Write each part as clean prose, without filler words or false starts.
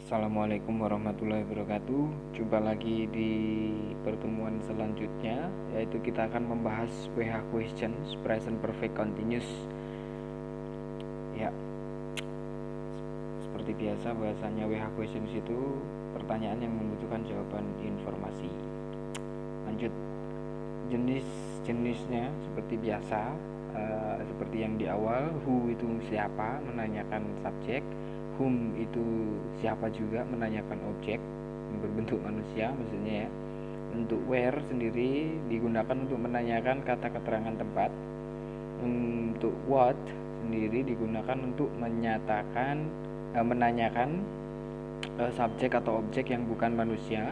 Assalamualaikum warahmatullahi wabarakatuh. Jumpa lagi di pertemuan selanjutnya, yaitu kita akan membahas WH questions present perfect continuous. Ya, seperti biasa bahasanya WH questions itu pertanyaan yang membutuhkan jawaban informasi. Lanjut, jenis-jenisnya seperti biasa, seperti yang di awal, who itu siapa, menanyakan subjek. Whom itu siapa juga, menanyakan objek yang berbentuk manusia maksudnya ya. Untuk where sendiri digunakan untuk menanyakan kata keterangan tempat. Untuk what sendiri digunakan untuk menanyakan subjek atau objek yang bukan manusia,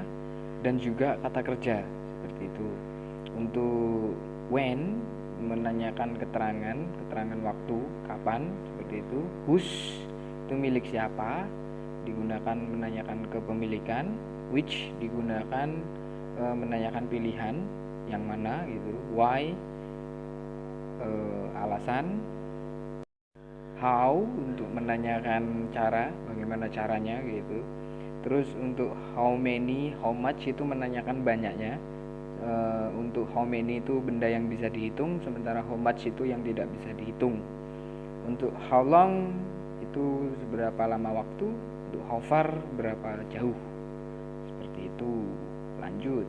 dan juga kata kerja seperti itu. Untuk when menanyakan keterangan waktu, kapan, seperti itu. Whose itu milik siapa, digunakan menanyakan kepemilikan. Which digunakan menanyakan pilihan yang mana gitu. Why alasan. How untuk menanyakan cara, bagaimana caranya gitu. Terus untuk how many, how much itu menanyakan banyaknya. Untuk how many itu benda yang bisa dihitung, sementara how much itu yang tidak bisa dihitung. Untuk how long itu seberapa lama waktu. Untuk how far berapa jauh, seperti itu. Lanjut,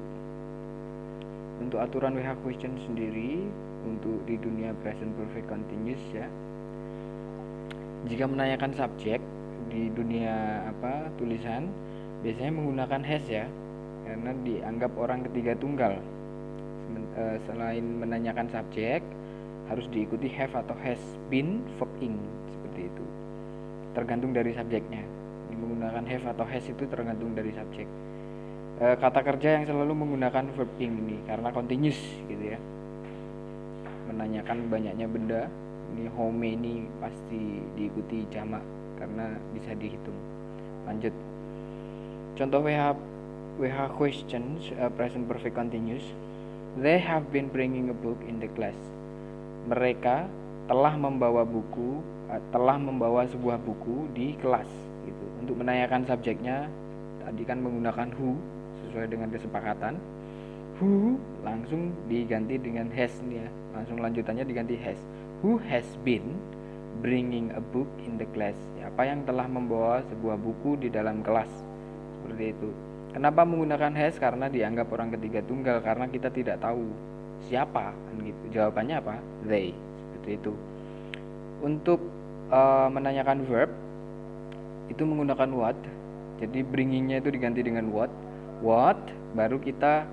untuk aturan WH question sendiri untuk di dunia present perfect continuous ya, jika menanyakan subjek di dunia tulisan biasanya menggunakan has ya, karena dianggap orang ketiga tunggal. Selain menanyakan subjek harus diikuti have atau has been, verb ing, seperti itu. Tergantung dari subjeknya. Ini menggunakan have atau has itu tergantung dari subjek. Kata kerja yang selalu menggunakan verb ing ini karena continuous gitu ya. Menanyakan banyaknya benda, ini how many pasti diikuti jamak karena bisa dihitung. Lanjut, contoh WH questions present perfect continuous. They have been bringing a book in the class. Mereka telah membawa sebuah buku di kelas gitu. Untuk menanyakan subjeknya tadi kan menggunakan who sesuai dengan kesepakatan. Who langsung diganti dengan has nih ya. Langsung lanjutannya diganti has. Who has been bringing a book in the class? Siapa yang telah membawa sebuah buku di dalam kelas? Seperti itu. Kenapa menggunakan has? Karena dianggap orang ketiga tunggal, karena kita tidak tahu siapa kan gitu. Jawabannya apa? They. Seperti itu. Untuk menanyakan verb itu menggunakan what. Jadi bringingnya itu diganti dengan what. What baru kita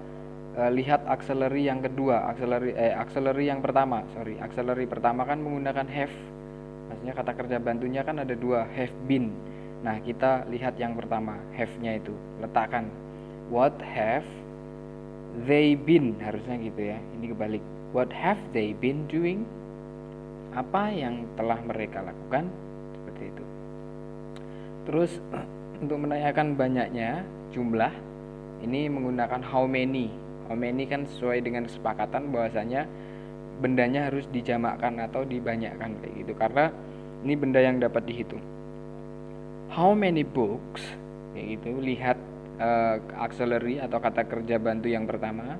lihat auxiliary yang kedua, auxiliary yang pertama, auxiliary pertama kan menggunakan have. Maksudnya kata kerja bantunya kan ada dua, have been. Nah, kita lihat yang pertama, have-nya itu, letakkan. What have they been, harusnya gitu ya. Ini kebalik. What have they been doing? Apa yang telah mereka lakukan? Seperti itu. Terus untuk menanyakan banyaknya, jumlah, ini menggunakan how many. How many kan sesuai dengan kesepakatan bahwasanya bendanya harus dijamakkan atau dibanyakkan kayak gitu, karena ini benda yang dapat dihitung. How many books kayak gitu, lihat auxiliary atau kata kerja bantu yang pertama,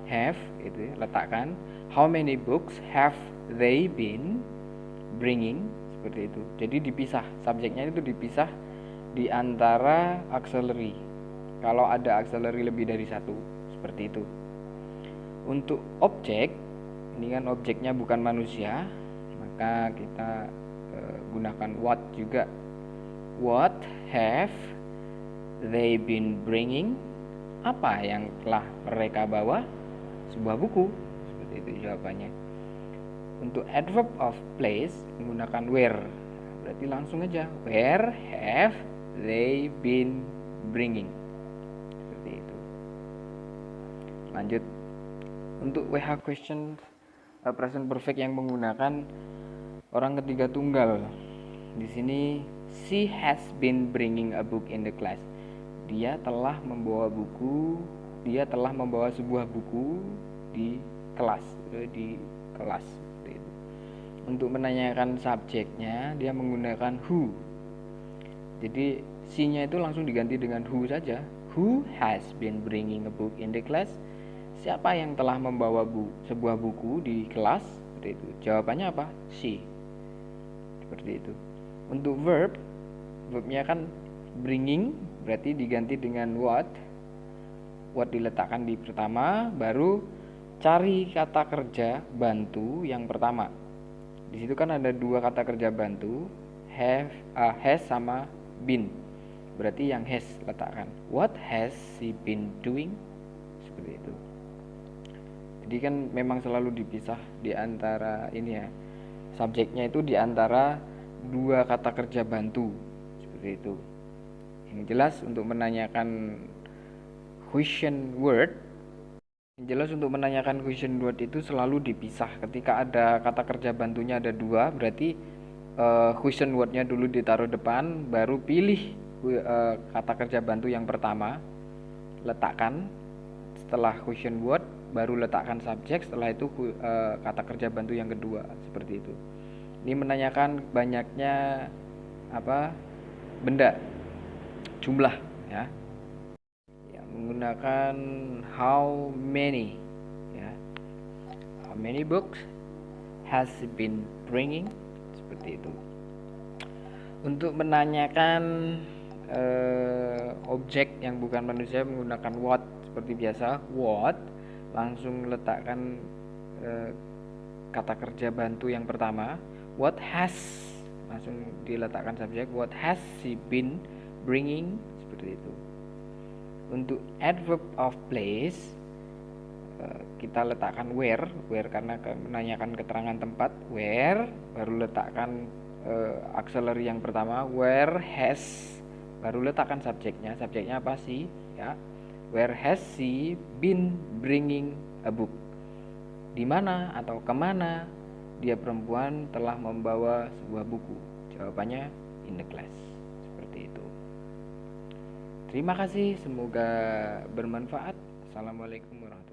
have itu letakkan. How many books have they been bringing, seperti itu. Jadi dipisah, subjeknya itu dipisah di antara auxiliary kalau ada auxiliary lebih dari satu, seperti itu. Untuk objek, ini kan objeknya bukan manusia, maka kita gunakan what juga. What have they been bringing? Apa yang telah mereka bawa? Sebuah buku, seperti itu jawabannya. Untuk adverb of place menggunakan where, berarti langsung aja, where have they been bringing, seperti itu. Lanjut, untuk WH question present perfect yang menggunakan orang ketiga tunggal, di sini she has been bringing a book in the class. Dia telah membawa sebuah buku di kelas. Untuk menanyakan subjeknya dia menggunakan who. Jadi she-nya itu langsung diganti dengan who saja. Who has been bringing a book in the class? Siapa yang telah membawa sebuah buku di kelas? Seperti itu. Jawabannya apa? She. Seperti itu. Untuk verbnya kan bringing, berarti diganti dengan what. What diletakkan di pertama, baru cari kata kerja bantu yang pertama. Di situ kan ada dua kata kerja bantu, has sama been. Berarti yang has letakkan. What has she been doing? Seperti itu. Jadi kan memang selalu dipisah di antara ini ya. Subjeknya itu di antara dua kata kerja bantu. Seperti itu. Yang jelas untuk menanyakan question word, itu selalu dipisah. Ketika ada kata kerja bantunya ada dua, berarti question wordnya dulu ditaruh depan, baru pilih kata kerja bantu yang pertama, letakkan. Setelah question word, baru letakkan subjek. Setelah itu kata kerja bantu yang kedua. Seperti itu. Ini menanyakan banyaknya benda, jumlah ya. Menggunakan how many ya. How many books has he been bringing? Seperti itu. Untuk menanyakan objek yang bukan manusia menggunakan what seperti biasa. What, langsung letakkan kata kerja bantu yang pertama. What has, langsung diletakkan subjek. What has he been bringing? Seperti itu. Untuk adverb of place, kita letakkan where karena menanyakan keterangan tempat. Where, baru letakkan auxiliary yang pertama. Where has, baru letakkan subjeknya. Subjeknya apa sih ya? Where has she been bringing a book? Di mana atau kemana dia perempuan telah membawa sebuah buku? Jawabannya in the class. Seperti itu. Terima kasih, semoga bermanfaat. Assalamualaikum warahmatullahi wabarakatuh.